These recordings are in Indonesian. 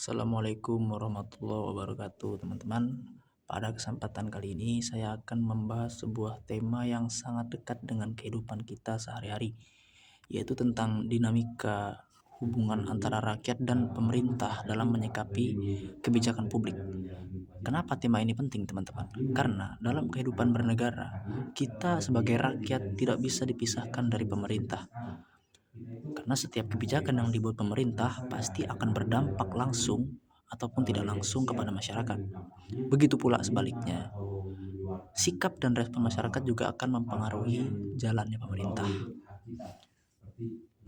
Assalamualaikum warahmatullahi wabarakatuh, teman-teman. Pada kesempatan kali ini, saya akan membahas sebuah tema yang sangat dekat dengan kehidupan kita sehari-hari, yaitu tentang dinamika hubungan antara rakyat dan pemerintah dalam menyikapi kebijakan publik. Kenapa tema ini penting, teman-teman? Karena dalam kehidupan bernegara, kita sebagai rakyat tidak bisa dipisahkan dari pemerintah. Karena setiap kebijakan yang dibuat pemerintah pasti akan berdampak langsung ataupun tidak langsung kepada masyarakat. Begitu pula sebaliknya. Sikap dan respon masyarakat juga akan mempengaruhi jalannya pemerintah.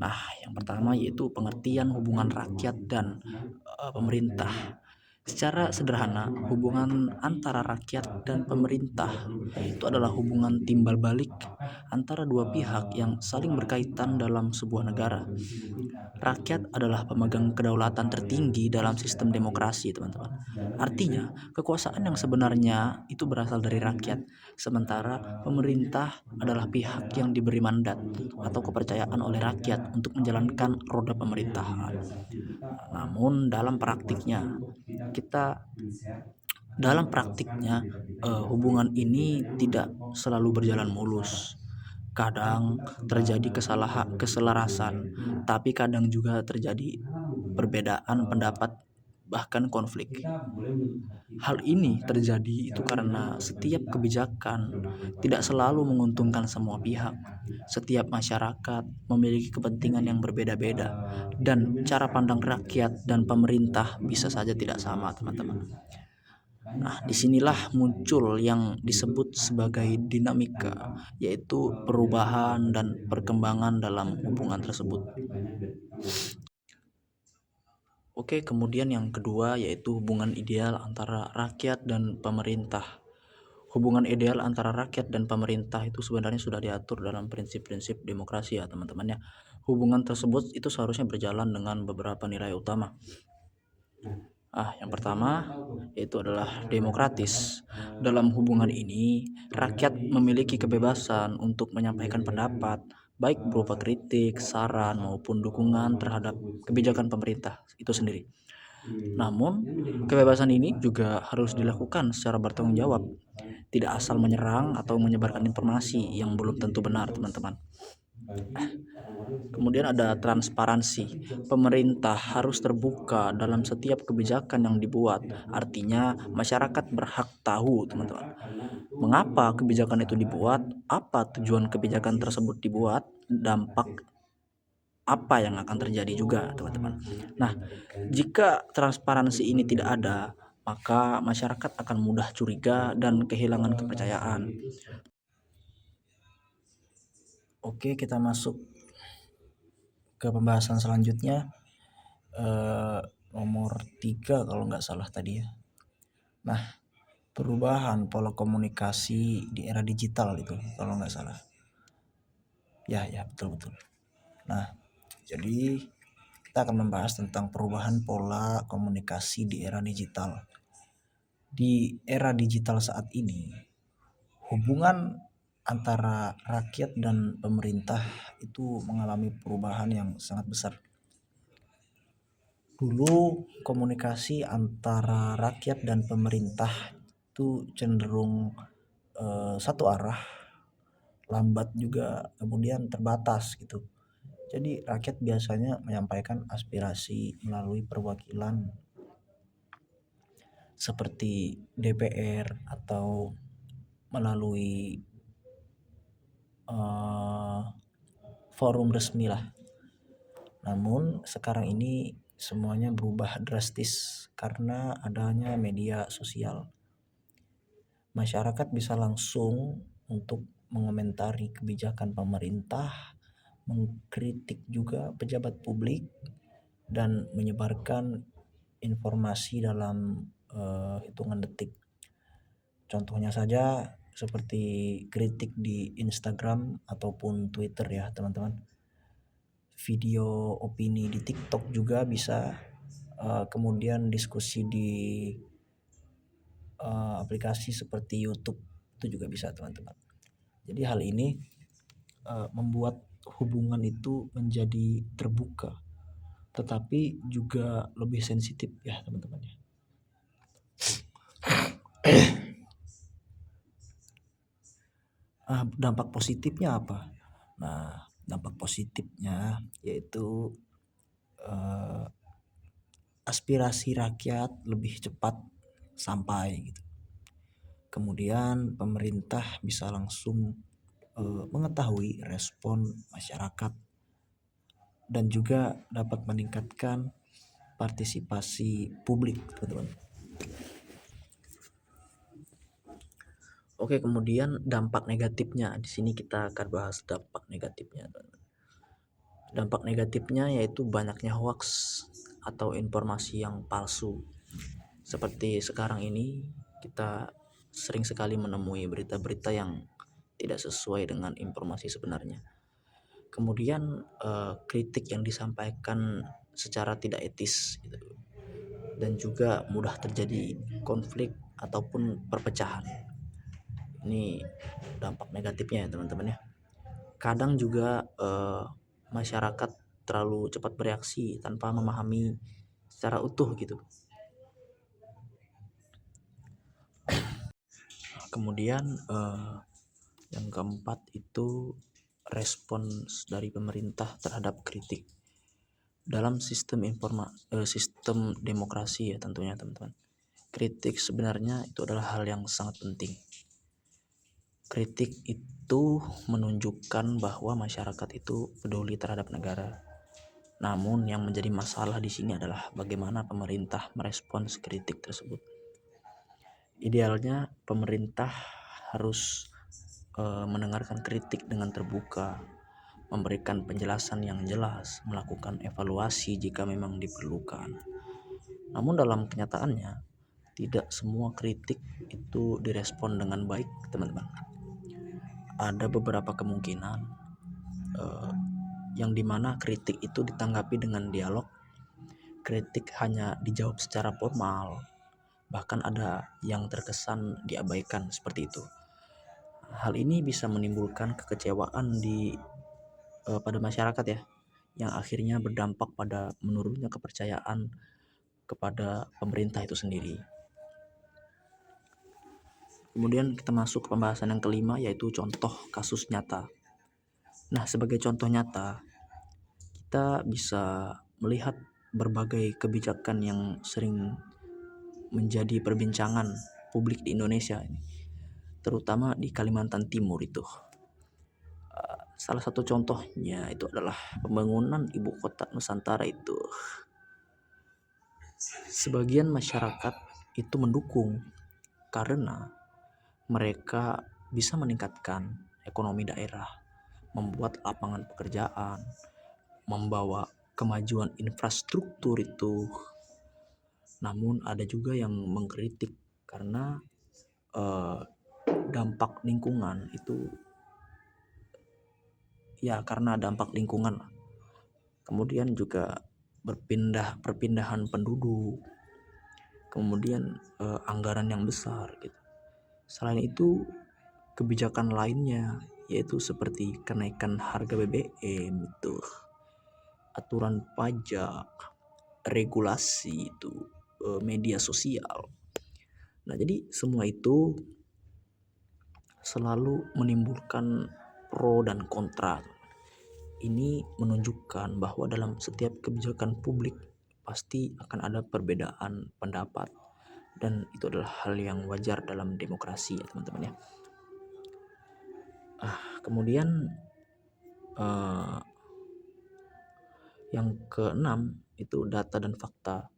Nah, yang pertama yaitu pengertian hubungan rakyat dan pemerintah. Secara sederhana, hubungan antara rakyat dan pemerintah itu adalah hubungan timbal balik antara dua pihak yang saling berkaitan dalam sebuah negara. Rakyat adalah pemegang kedaulatan tertinggi dalam sistem demokrasi, teman-teman. Artinya, kekuasaan yang sebenarnya itu berasal dari rakyat, sementara pemerintah adalah pihak yang diberi mandat atau kepercayaan oleh rakyat untuk menjalankan roda pemerintahan. Namun kita dalam praktiknya hubungan ini tidak selalu berjalan mulus. Kadang terjadi keselarasan, tapi kadang juga terjadi perbedaan pendapat bahkan konflik. Hal ini terjadi itu karena setiap kebijakan tidak selalu menguntungkan semua pihak. Setiap masyarakat memiliki kepentingan yang berbeda-beda dan cara pandang rakyat dan pemerintah bisa saja tidak sama, teman-teman. Nah, disinilah muncul yang disebut sebagai dinamika, yaitu perubahan dan perkembangan dalam hubungan tersebut. Oke, kemudian yang kedua yaitu hubungan ideal antara rakyat dan pemerintah. Hubungan ideal antara rakyat dan pemerintah itu sebenarnya sudah diatur dalam prinsip-prinsip demokrasi ya, teman-teman ya. Hubungan tersebut itu seharusnya berjalan dengan beberapa nilai utama. Yang pertama yaitu adalah demokratis. Dalam hubungan ini, rakyat memiliki kebebasan untuk menyampaikan pendapat, baik berupa kritik, saran, maupun dukungan terhadap kebijakan pemerintah itu sendiri. Namun, kebebasan ini juga harus dilakukan secara bertanggung jawab, tidak asal menyerang atau menyebarkan informasi yang belum tentu benar, teman-teman. Kemudian ada transparansi. Pemerintah harus terbuka dalam setiap kebijakan yang dibuat. Artinya masyarakat berhak tahu, teman-teman, mengapa kebijakan itu dibuat, apa tujuan kebijakan tersebut dibuat, dampak apa yang akan terjadi juga, teman-teman. Nah, jika transparansi ini tidak ada, maka masyarakat akan mudah curiga dan kehilangan kepercayaan. Oke, kita masuk ke pembahasan selanjutnya, nomor 3 kalau nggak salah tadi ya. Nah, perubahan pola komunikasi di era digital itu kalau nggak salah. Ya betul. Nah, jadi kita akan membahas tentang perubahan pola komunikasi di era digital. Di era digital saat ini, hubungan antara rakyat dan pemerintah itu mengalami perubahan yang sangat besar. Dulu komunikasi antara rakyat dan pemerintah itu cenderung satu arah, lambat juga, kemudian terbatas gitu. Jadi rakyat biasanya menyampaikan aspirasi melalui perwakilan seperti DPR atau melalui forum resmi lah. Namun sekarang ini semuanya berubah drastis karena adanya media sosial. Masyarakat bisa langsung untuk mengomentari kebijakan pemerintah, mengkritik juga pejabat publik, dan menyebarkan informasi dalam hitungan detik. Contohnya saja seperti kritik di Instagram ataupun Twitter ya, teman-teman. Video opini di TikTok juga bisa, kemudian diskusi di aplikasi seperti YouTube itu juga bisa, teman-teman. Jadi hal ini membuat hubungan itu menjadi terbuka tetapi juga lebih sensitif ya teman-teman ya. Dampak positifnya apa? Nah, dampak positifnya yaitu aspirasi rakyat lebih cepat sampai gitu. Kemudian pemerintah bisa langsung mengetahui respon masyarakat dan juga dapat meningkatkan partisipasi publik, teman-teman. Oke, kemudian dampak negatifnya. Di sini kita akan bahas dampak negatifnya. Dampak negatifnya yaitu banyaknya hoax atau informasi yang palsu. Seperti sekarang ini kita sering sekali menemui berita-berita yang tidak sesuai dengan informasi sebenarnya. Kemudian kritik yang disampaikan secara tidak etis gitu. Dan juga mudah terjadi konflik ataupun perpecahan. Ini dampak negatifnya ya teman-teman ya. Kadang juga masyarakat terlalu cepat bereaksi tanpa memahami secara utuh gitu. Kemudian yang keempat itu respons dari pemerintah terhadap kritik dalam sistem demokrasi ya tentunya teman-teman. Kritik sebenarnya itu adalah hal yang sangat penting. Kritik itu menunjukkan bahwa masyarakat itu peduli terhadap negara. Namun yang menjadi masalah di sini adalah bagaimana pemerintah merespons kritik tersebut. Idealnya pemerintah harus mendengarkan kritik dengan terbuka, memberikan penjelasan yang jelas, melakukan evaluasi jika memang diperlukan. Namun dalam kenyataannya tidak semua kritik itu direspon dengan baik, teman-teman. Ada beberapa kemungkinan yang dimana kritik itu ditanggapi dengan dialog, kritik hanya dijawab secara formal, bahkan ada yang terkesan diabaikan seperti itu. Hal ini bisa menimbulkan kekecewaan pada masyarakat ya, yang akhirnya berdampak pada menurunnya kepercayaan kepada pemerintah itu sendiri. Kemudian kita masuk ke pembahasan yang kelima, yaitu contoh kasus nyata. Nah, sebagai contoh nyata, kita bisa melihat berbagai kebijakan yang sering menjadi perbincangan publik di Indonesia ini, terutama di Kalimantan Timur itu. Salah satu contohnya itu adalah pembangunan ibu kota Nusantara itu. Sebagian masyarakat itu mendukung karena mereka bisa meningkatkan ekonomi daerah, membuat lapangan pekerjaan, membawa kemajuan infrastruktur itu. Namun ada juga yang mengkritik karena dampak lingkungan itu ya, karena dampak lingkungan. Kemudian juga perpindahan penduduk, kemudian anggaran yang besar gitu. Selain itu kebijakan lainnya yaitu seperti kenaikan harga BBM itu, aturan pajak, regulasi itu, media sosial. Nah, jadi semua itu selalu menimbulkan pro dan kontra. Ini menunjukkan bahwa dalam setiap kebijakan publik pasti akan ada perbedaan pendapat, dan itu adalah hal yang wajar dalam demokrasi ya teman-teman ya. Kemudian yang keenam itu data dan fakta.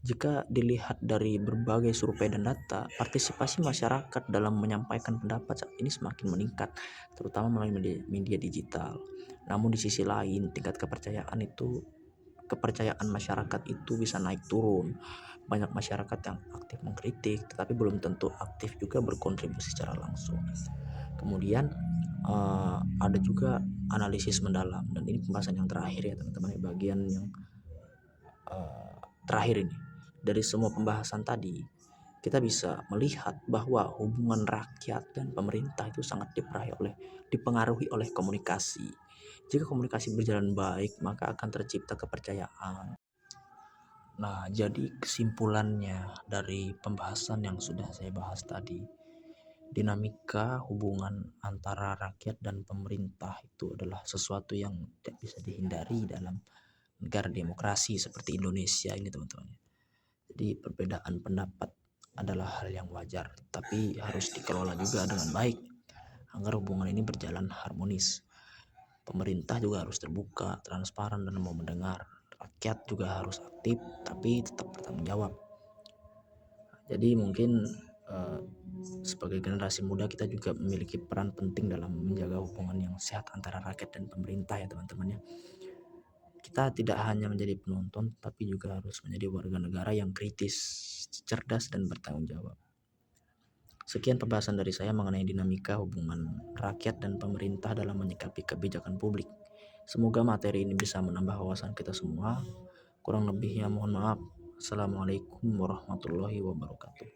Jika dilihat dari berbagai survei dan data, partisipasi masyarakat dalam menyampaikan pendapat saat ini semakin meningkat, terutama melalui media digital. Namun di sisi lain, tingkat kepercayaan masyarakat itu bisa naik turun. Banyak masyarakat yang aktif mengkritik, tetapi belum tentu aktif juga berkontribusi secara langsung. Kemudian ada juga analisis mendalam, dan ini pembahasan yang terakhir ya teman-teman, bagian yang terakhir ini. Dari semua pembahasan tadi, kita bisa melihat bahwa hubungan rakyat dan pemerintah itu sangat dipengaruhi oleh komunikasi. Jika komunikasi berjalan baik, maka akan tercipta kepercayaan. Nah, jadi kesimpulannya dari pembahasan yang sudah saya bahas tadi, dinamika hubungan antara rakyat dan pemerintah itu adalah sesuatu yang tidak bisa dihindari dalam negara demokrasi seperti Indonesia ini, teman-teman. Jadi perbedaan pendapat adalah hal yang wajar, tapi harus dikelola juga dengan baik agar hubungan ini berjalan harmonis. Pemerintah juga harus terbuka, transparan, dan mau mendengar. Rakyat juga harus aktif, tapi tetap bertanggung jawab. Jadi mungkin sebagai generasi muda kita juga memiliki peran penting dalam menjaga hubungan yang sehat antara rakyat dan pemerintah ya teman-teman ya. Kita tidak hanya menjadi penonton, tapi juga harus menjadi warga negara yang kritis, cerdas, dan bertanggung jawab. Sekian pembahasan dari saya mengenai dinamika hubungan rakyat dan pemerintah dalam menyikapi kebijakan publik. Semoga materi ini bisa menambah wawasan kita semua. Kurang lebihnya mohon maaf. Assalamualaikum warahmatullahi wabarakatuh.